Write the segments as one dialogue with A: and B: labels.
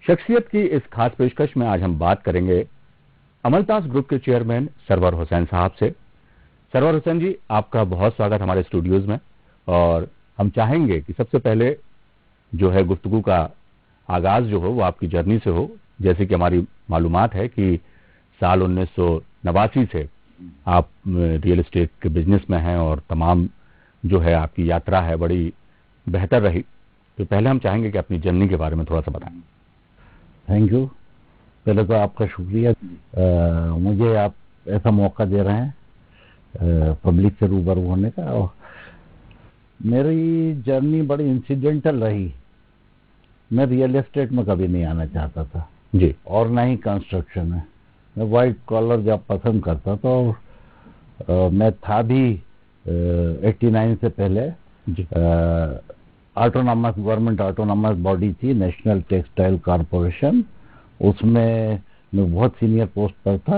A: शख्सियत की इस खास पेशकश में आज हम बात करेंगे अमलताज ग्रुप के चेयरमैन सरवर हुसैन साहब से। सरवर हुसैन जी, आपका बहुत स्वागत हमारे स्टूडियोज में। और हम चाहेंगे कि सबसे पहले जो है गुफ्तगू का आगाज जो हो वो आपकी जर्नी से हो। जैसे कि हमारी मालूमात है कि साल 1989 से आप रियल एस्टेट के बिजनेस में हैं और तमाम जो है आपकी यात्रा है बड़ी बेहतर रही। तो पहले हम चाहेंगे कि अपनी जर्नी के बारे में थोड़ा सा बताएं।
B: Thank you. पहले तो आपका शुक्रिया, मुझे आप ऐसा मौका दे रहे हैं पब्लिक से रूबरू होने का। और मेरी जर्नी बड़ी इंसिडेंटल रही। मैं रियल एस्टेट में कभी नहीं आना चाहता था
A: जी,
B: और ना ही कंस्ट्रक्शन में। मैं वाइट कॉलर जॉब पसंद करता था और मैं था भी 89 से पहले
A: जी,
B: ऑटोनॉमस गवर्नमेंट ऑटोनॉमस बॉडी थी, नेशनल टेक्सटाइल कॉरपोरेशन। उसमें मैं बहुत सीनियर पोस्ट पर था,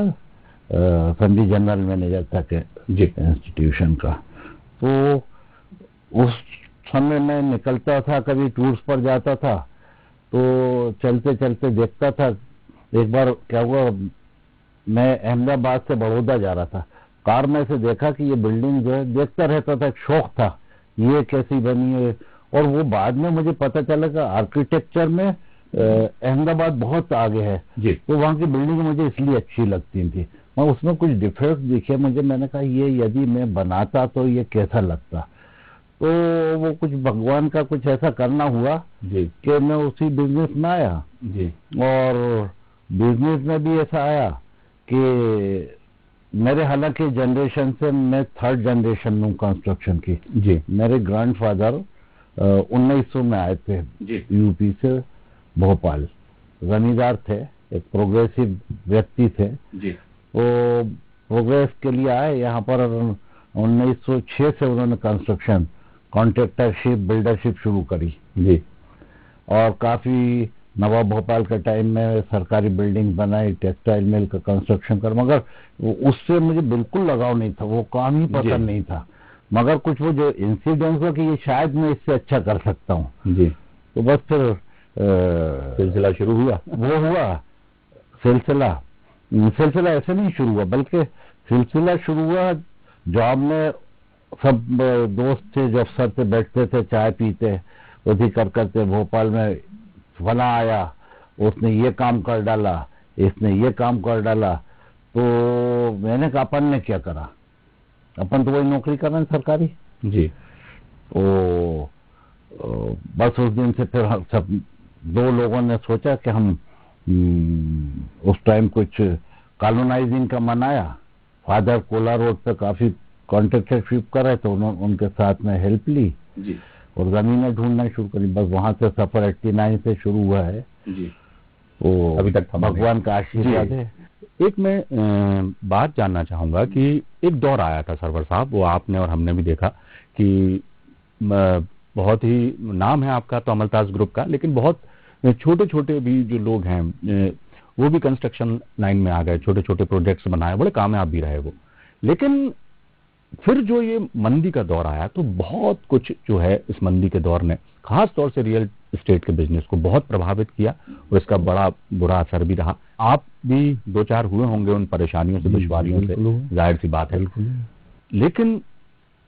B: संडी जनरल मैनेजर था के इंस्टीट्यूशन का। तो उस समय मैं निकलता था, कभी टूर्स पर जाता था, तो चलते चलते देखता था। एक बार क्या हुआ, मैं अहमदाबाद से बड़ौदा जा रहा था, कार में से देखा कि ये बिल्डिंग जो है, देखता रहता था, एक शौक था ये कैसी बनी है। और वो बाद में मुझे पता चला कि आर्किटेक्चर में अहमदाबाद बहुत आगे है जी। तो वहाँ की बिल्डिंग मुझे इसलिए अच्छी लगती थी। मैं उसमें कुछ डिफेक्ट दिखे मुझे, मैंने कहा ये यदि मैं बनाता तो ये कैसा लगता। तो वो कुछ भगवान का कुछ ऐसा करना हुआ जी कि मैं उसी बिजनेस में आया जी। और बिजनेस में भी ऐसा आया कि मेरे हालांकि जनरेशन से मैं थर्ड जनरेशन हूँ कंस्ट्रक्शन की जी। मेरे ग्रैंडफादर 1900 में आए थे यूपी से भोपाल, जमींदार थे, एक प्रोग्रेसिव व्यक्ति थे जी। वो प्रोग्रेस के लिए आए यहाँ पर। 1906 से उन्होंने कंस्ट्रक्शन कॉन्ट्रैक्टरशिप बिल्डरशिप शुरू करी जी। और काफी नवाब भोपाल के टाइम में सरकारी बिल्डिंग बनाई, टेक्सटाइल मिल का कंस्ट्रक्शन कर। मगर उससे मुझे बिल्कुल लगाव नहीं था, वो काम ही पसंद नहीं था। मगर कुछ वो जो इंसिडेंट हुआ कि ये शायद मैं इससे अच्छा कर सकता हूँ जी। तो बस फिर
A: सिलसिला शुरू हुआ।
B: वो हुआ सिलसिला ऐसे नहीं शुरू हुआ, बल्कि सिलसिला शुरू हुआ जॉब में। सब दोस्त थे जो अफसर पे बैठते थे, चाय पीते, उसी करते भोपाल में फला आया, उसने ये काम कर डाला, इसने ये काम कर डाला। तो मैंने कहा अपन ने क्या करा, अपन तो वही नौकरी कर रहे हैं सरकारी जी। तो बस उस दिन से फिर सब दो लोगों ने सोचा कि हम उस टाइम कुछ कॉलोनाइजिंग का मनाया। फादर कोला रोड पे काफी कॉन्ट्रैक्टरशिप कर रहे थे, उनके साथ में हेल्प ली जी। और जमीनें ढूंढना शुरू करी। बस वहां से सफर 89 से शुरू हुआ है जी। तो
A: अभी तक
B: भगवान का आशीर्वाद है।
A: एक मैं बात जानना चाहूंगा कि एक दौर आया था सरवर साहब, वो आपने और हमने भी देखा कि बहुत ही नाम है आपका तो अमलताज ग्रुप का, लेकिन बहुत छोटे छोटे भी जो लोग हैं वो भी कंस्ट्रक्शन लाइन में आ गए, छोटे छोटे प्रोजेक्ट्स बनाए, बड़े कामयाब भी रहे वो। लेकिन फिर जो ये मंदी का दौर आया तो बहुत कुछ जो है इस मंदी के दौर ने खास तौर से रियल एस्टेट के बिजनेस को बहुत प्रभावित किया और इसका बड़ा बुरा असर भी रहा। आप भी दो चार हुए होंगे उन परेशानियों से, दुश्वारियों से, जाहिर सी बात है। लेकिन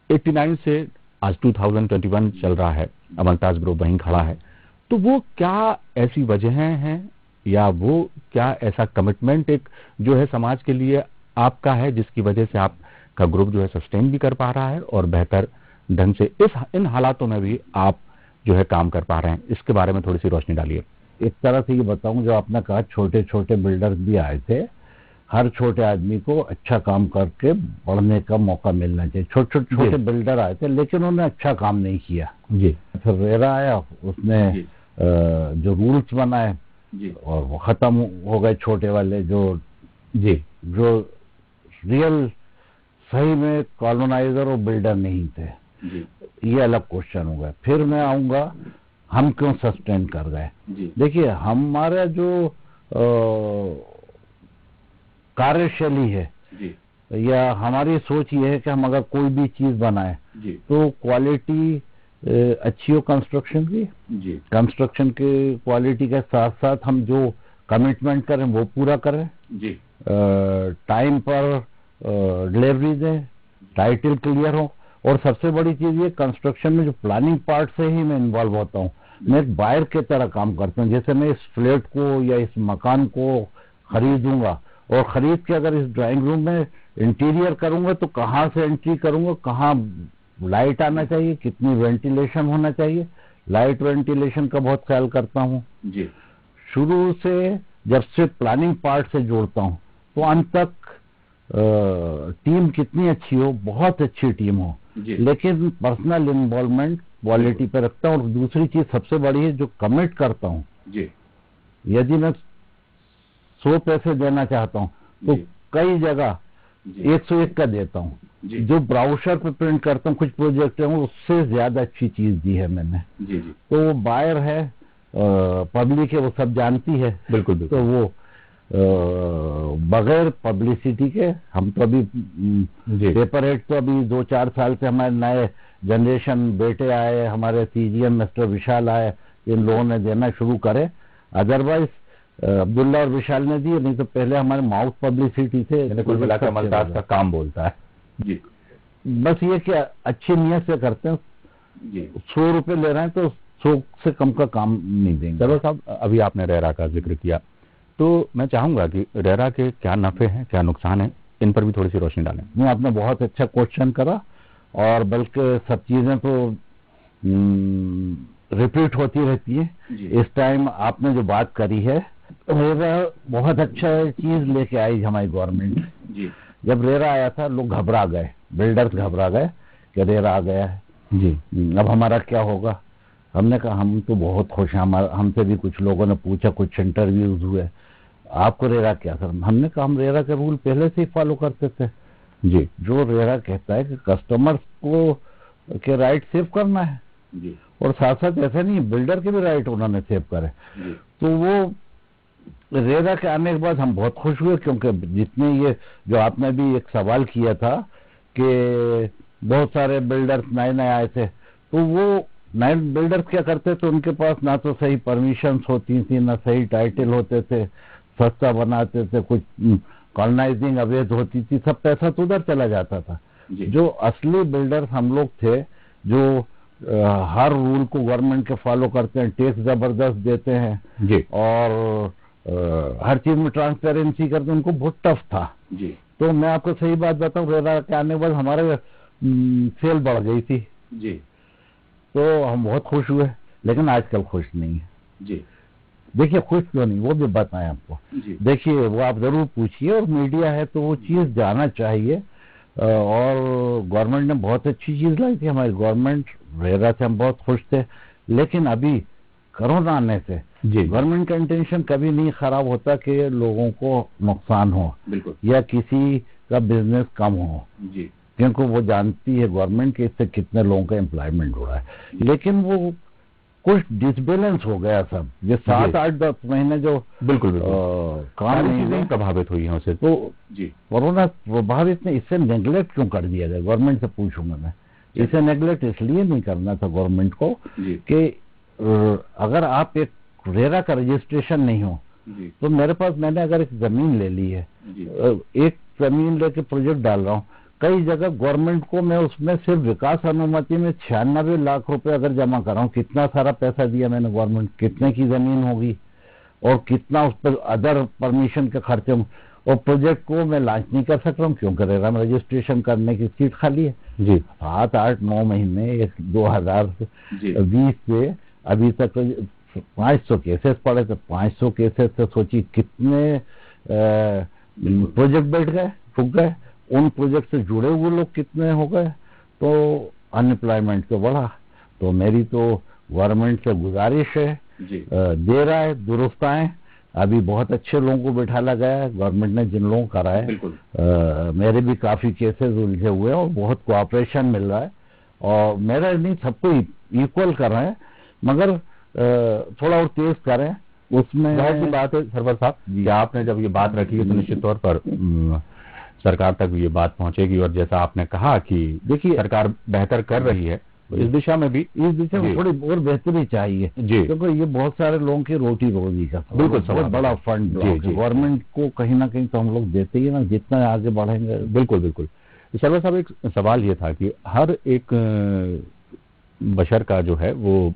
A: 89 से आज 2021 चल रहा है, अमलताज ग्रुप वहीं खड़ा है। तो वो क्या ऐसी वजहें हैं या वो क्या ऐसा कमिटमेंट एक जो है समाज के लिए आपका है जिसकी वजह से आपका ग्रुप जो है सस्टेन भी कर पा रहा है और बेहतर ढंग से इन हालातों में भी आप जो है काम कर पा रहे हैं? इसके बारे में थोड़ी सी रोशनी डालिए।
B: एक तरह से ये बताऊं, जो आपने कहा छोटे छोटे बिल्डर्स भी आए थे, हर छोटे आदमी को अच्छा काम करके बढ़ने का मौका मिलना चाहिए। छोटे बिल्डर आए थे लेकिन उन्होंने अच्छा काम नहीं किया जी। फिर रेरा आया, उसने जो रूल्स बनाए और वो खत्म हो गए छोटे वाले, जो रियल सही में कॉलोनाइजर और बिल्डर नहीं थे जी। ये अलग क्वेश्चन हो गया। फिर मैं आऊंगा हम क्यों सस्टेन कर गए। देखिए, हमारा जो कार्यशैली है जी। या हमारी सोच ये है कि हम अगर कोई भी चीज बनाए तो क्वालिटी अच्छी हो कंस्ट्रक्शन की
A: जी
B: कंस्ट्रक्शन के क्वालिटी के साथ साथ हम जो कमिटमेंट करें वो पूरा करें,
A: जी
B: टाइम पर डिलीवरी दें, टाइटल क्लियर हो। और सबसे बड़ी चीज ये कंस्ट्रक्शन में जो प्लानिंग पार्ट से ही मैं इन्वॉल्व होता हूँ, मैं एक बायर की तरह काम करता हूँ। जैसे मैं इस फ्लैट को या इस मकान को खरीदूंगा और खरीद के अगर इस ड्राइंग रूम में इंटीरियर करूंगा तो कहाँ से एंट्री करूंगा, कहाँ लाइट आना चाहिए, कितनी वेंटिलेशन होना चाहिए, लाइट वेंटिलेशन का बहुत ख्याल करता हूँ।
A: जी
B: शुरू से जब से प्लानिंग पार्ट से जोड़ता हूँ तो अंत तक टीम कितनी अच्छी हो, बहुत अच्छी टीम हो, लेकिन पर्सनल इन्वॉल्वमेंट क्वालिटी पे रखता हूँ। और दूसरी चीज सबसे बड़ी है, जो कमिट करता हूँ, यदि मैं 100 पैसे देना चाहता हूँ तो कई जगह 101 का देता हूँ। जो ब्राउशर पे प्रिंट करता हूँ कुछ प्रोजेक्ट है उससे ज्यादा अच्छी चीज दी है मैंने। तो वो बायर है, पब्लिक है, वो सब जानती है।
A: बिल्कुल बिल्कुल।
B: तो वो बगैर पब्लिसिटी के हम तो अभी पेपर हेड तो अभी 2-4 साल से हमारे नए जनरेशन बेटे आए, हमारे सीजीएम मिस्टर विशाल आए, इन लोगों ने देना शुरू करे। अदरवाइज अब्दुल्ला और विशाल ने दिए, नहीं तो पहले हमारे माउथ पब्लिसिटी से।
A: कुल मिलाकर अमलताज का काम बोलता है जी।
B: बस ये कि अच्छी नीयत से करते हैं
A: जी।
B: 100 रुपए ले रहे हैं तो 100 से कम का काम नहीं देंगे।
A: सरवर साहब, अभी आपने रेरा का जिक्र किया तो मैं चाहूंगा कि रेरा के क्या नफे हैं, क्या नुकसान है, इन पर भी थोड़ी सी रोशनी डालें।
B: नहीं, आपने बहुत अच्छा क्वेश्चन करा, और बल्कि सब चीजें तो रिपीट होती रहती है। इस टाइम आपने जो बात करी है, रेरा बहुत अच्छा चीज लेके आई हमारी गवर्नमेंट जी। जब रेरा आया था लोग घबरा गए, बिल्डर्स घबरा गए कि रेरा आ गया है जी, अब हमारा क्या होगा। हमने कहा हम तो बहुत खुश हैं। हमसे भी कुछ लोगों ने पूछा, कुछ इंटरव्यूज हुए, आपको रेरा क्या सर। हमने कहा हम रेरा के रूल पहले से ही फॉलो करते थे जी। जो रेरा कहता है कि कस्टमर्स को के राइट सेव करना है जी, और साथ साथ ऐसा नहीं बिल्डर के भी राइट उन्होंने सेव करे। तो वो रेरा के आने के बाद हम बहुत खुश हुए, क्योंकि जितने ये जो आपने भी एक सवाल किया था कि बहुत सारे बिल्डर्स नए नए आए थे, तो वो नए बिल्डर्स क्या करते थे, उनके पास ना तो सही परमिशंस होती थी, ना सही टाइटल होते थे, सस्ता बनाते थे, कुछ कॉलोनाइजिंग अवैध होती थी, सब पैसा तो उधर चला जाता था। जो असली बिल्डर्स हम लोग थे, जो हर रूल को गवर्नमेंट के फॉलो करते हैं, टैक्स जबरदस्त देते हैं जी, और हर चीज में ट्रांसपेरेंसी करते हैं, उनको बहुत टफ था जी। तो मैं आपको सही बात बताऊं, रेरा के आने के बाद हमारे सेल बढ़ गई थी जी, तो हम बहुत खुश हुए। लेकिन आजकल खुश नहीं है जी। देखिए खुश क्यों नहीं, वो भी बताएं आपको। देखिए वो आप जरूर पूछिए, और मीडिया है तो वो चीज जाना चाहिए। और गवर्नमेंट ने बहुत अच्छी चीज लाई थी, हमारी गवर्नमेंट रेरा से हम बहुत खुश थे। लेकिन अभी कोरोना आने से गवर्नमेंट का इंटेंशन कभी नहीं खराब होता कि लोगों को नुकसान हो या किसी का बिजनेस कम हो जी, क्योंकि वो जानती है गवर्नमेंट कि इससे कितने लोगों का एम्प्लॉयमेंट हो रहा है। लेकिन वो कुछ डिसबैलेंस हो गया सब, ये 7-8-10 महीने जो बिल्कुल काम नहीं
A: प्रभावित हुई है उसे,
B: तो जी कोरोना प्रभावित ने। इससे नेग्लेक्ट क्यों कर दिया गया, गवर्नमेंट से पूछूंगा मैं। इसे नेग्लेक्ट इसलिए नहीं करना था गवर्नमेंट को कि अगर आप एक रेरा का रजिस्ट्रेशन नहीं हो तो मेरे पास, मैंने अगर एक जमीन ले ली है, एक जमीन लेके प्रोजेक्ट डाल रहा हूँ, कई जगह गवर्नमेंट को मैं उसमें सिर्फ विकास अनुमति में 96 लाख रुपए अगर जमा कर रहा हूँ, कितना सारा पैसा दिया मैंने गवर्नमेंट, कितने की जमीन होगी और कितना उस पर अदर परमिशन के खर्चे होंगे, और प्रोजेक्ट को मैं लॉन्च नहीं कर सक रहा हूँ क्योंकि रेरा में रजिस्ट्रेशन करने की सीट खाली है जी। 7-8-9 महीने 2020 से अभी तक 500 केसेस पड़े थे। 500 केसेस से सोचिए कितने प्रोजेक्ट बैठ गए, रुक गए, उन प्रोजेक्ट से जुड़े हुए लोग कितने हो गए, तो अनएम्प्लॉयमेंट तो बढ़ा। तो मेरी तो गवर्नमेंट से गुजारिश है, दे रहा है दुरुस्त आए। अभी बहुत अच्छे लोगों को बैठाला गया है गवर्नमेंट ने, जिन लोगों करा है। मेरे भी काफी केसेस उलझे हुए हैं और बहुत कोऑपरेशन मिल रहा है, और मेरा नहीं, सबको इक्वल कर रहे हैं, मगर थोड़ा और तेज करें उसमें।
A: जाहिर सी बात है सरवर साहब, आपने जब ये बात रखी है तो निश्चित तौर पर सरकार तक ये बात पहुंचेगी। और जैसा आपने कहा कि देखिए सरकार बेहतर कर रही है, तो इस दिशा में
B: थोड़ी और बेहतरी चाहिए
A: जी,
B: क्योंकि ये बहुत सारे लोगों की रोटी रोजी का
A: बिल्कुल
B: बहुत बड़ा फंड गवर्नमेंट को कहीं ना कहीं तो हम लोग देते ही ना, जितना आगे बढ़ेंगे।
A: बिल्कुल बिल्कुल। सर्वर साहब, एक सवाल ये था कि हर एक बशर का जो है वो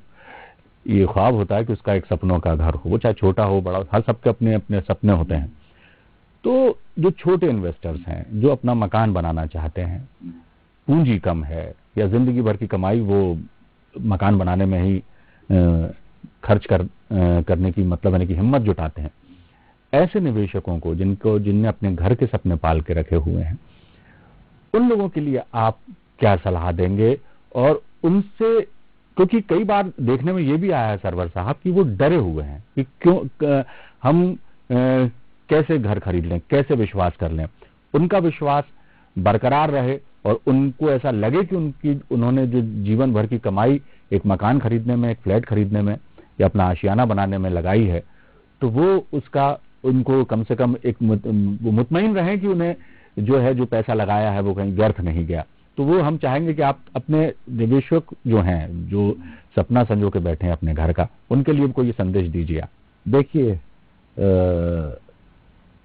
A: ये ख्वाब होता है कि उसका एक सपनों का घर हो, वो चाहे छोटा हो बड़ा हो, हर सबके अपने अपने सपने होते हैं। तो जो छोटे इन्वेस्टर्स हैं जो अपना मकान बनाना चाहते हैं, पूंजी कम है या जिंदगी भर की कमाई वो मकान बनाने में ही खर्च करने की मतलब यानी कि हिम्मत जुटाते हैं, ऐसे निवेशकों को जिनने अपने घर के सपने पाल के रखे हुए हैं, उन लोगों के लिए आप क्या सलाह देंगे? और उनसे, क्योंकि कई बार देखने में ये भी आया है सरवर साहब कि वो डरे हुए हैं कि क्यों हम कैसे घर खरीद लें, कैसे विश्वास कर लें, उनका विश्वास बरकरार रहे और उनको ऐसा लगे कि उन्होंने जो जीवन भर की कमाई एक मकान खरीदने में, एक फ्लैट खरीदने में या अपना आशियाना बनाने में लगाई है, तो वो उसका उनको कम से कम एक मुतमईन रहे कि उन्हें जो पैसा लगाया है वो कहीं व्यर्थ नहीं गया। तो वो हम चाहेंगे कि आप अपने निवेशक जो हैं, जो सपना संजो के बैठे हैं अपने घर का, उनके लिए कोई संदेश दीजिए आप।
B: देखिए,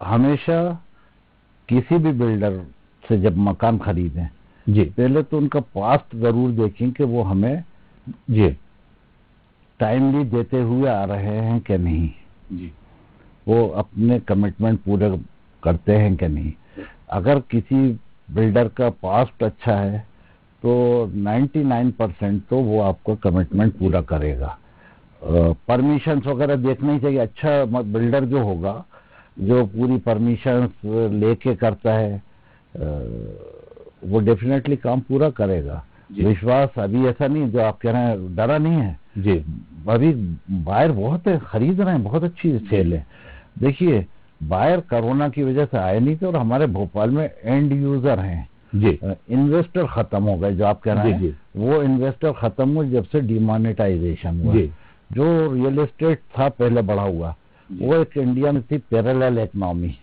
B: हमेशा किसी भी बिल्डर से जब मकान खरीदें
A: जी,
B: पहले तो उनका पास्ट जरूर देखें कि वो हमें
A: जी
B: टाइमली देते हुए आ रहे हैं कि नहीं
A: जी,
B: वो अपने कमिटमेंट पूरे करते हैं कि नहीं। अगर किसी बिल्डर का पास्ट अच्छा है तो 99% तो वो आपको कमिटमेंट पूरा करेगा। परमिशंस वगैरह देखना ही चाहिए। अच्छा बिल्डर जो होगा, जो पूरी परमिशंस लेके करता है, वो डेफिनेटली काम पूरा करेगा। विश्वास अभी ऐसा नहीं जो आप कह रहे हैं, डरा नहीं है
A: जी।
B: अभी बायर बहुत है, खरीद रहे हैं, बहुत अच्छी सेल है। देखिए, बायर कोरोना की वजह से आए नहीं थे और हमारे भोपाल में एंड यूजर हैं
A: जी।
B: इन्वेस्टर खत्म हो गए। जो आप कह रहे हैं वो इन्वेस्टर खत्म हुए जब से डिमोनेटाइजेशन हुआ। जो रियल एस्टेट था पहले बढ़ा हुआ, वो एक इंडिया में थी पैरेलल इकोनॉमी।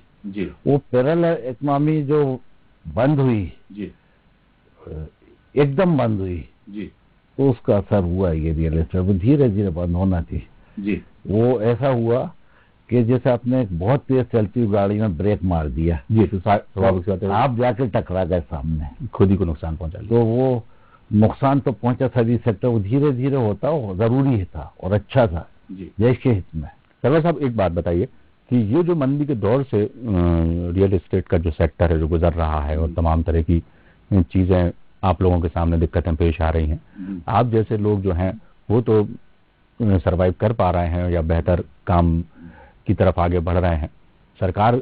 B: वो पैरेलल इकोनॉमी जो बंद हुई, एकदम बंद हुई, तो उसका असर हुआ ये रियल एस्टेट। वो धीरे धीरे बंद होना थी। वो ऐसा हुआ कि जैसे आपने एक बहुत तेज चलती हुई गाड़ी में ब्रेक मार दिया तो आप जाके टकरा गए सामने,
A: खुद ही को नुकसान पहुंचा लिया।
B: तो वो नुकसान तो पहुंचा सर्विस सेक्टर, वो धीरे धीरे होता, वो जरूरी था और अच्छा था देश के हित में।
A: सर्वर साहब, एक बात बताइए कि ये जो मंदी के दौर से रियल एस्टेट का जो सेक्टर है जो गुजर रहा है और तमाम तरह की चीजें आप लोगों के सामने दिक्कतें पेश आ रही हैं, आप जैसे लोग जो हैं वो तो सरवाइव कर पा रहे हैं या बेहतर काम की तरफ आगे बढ़ रहे हैं। सरकार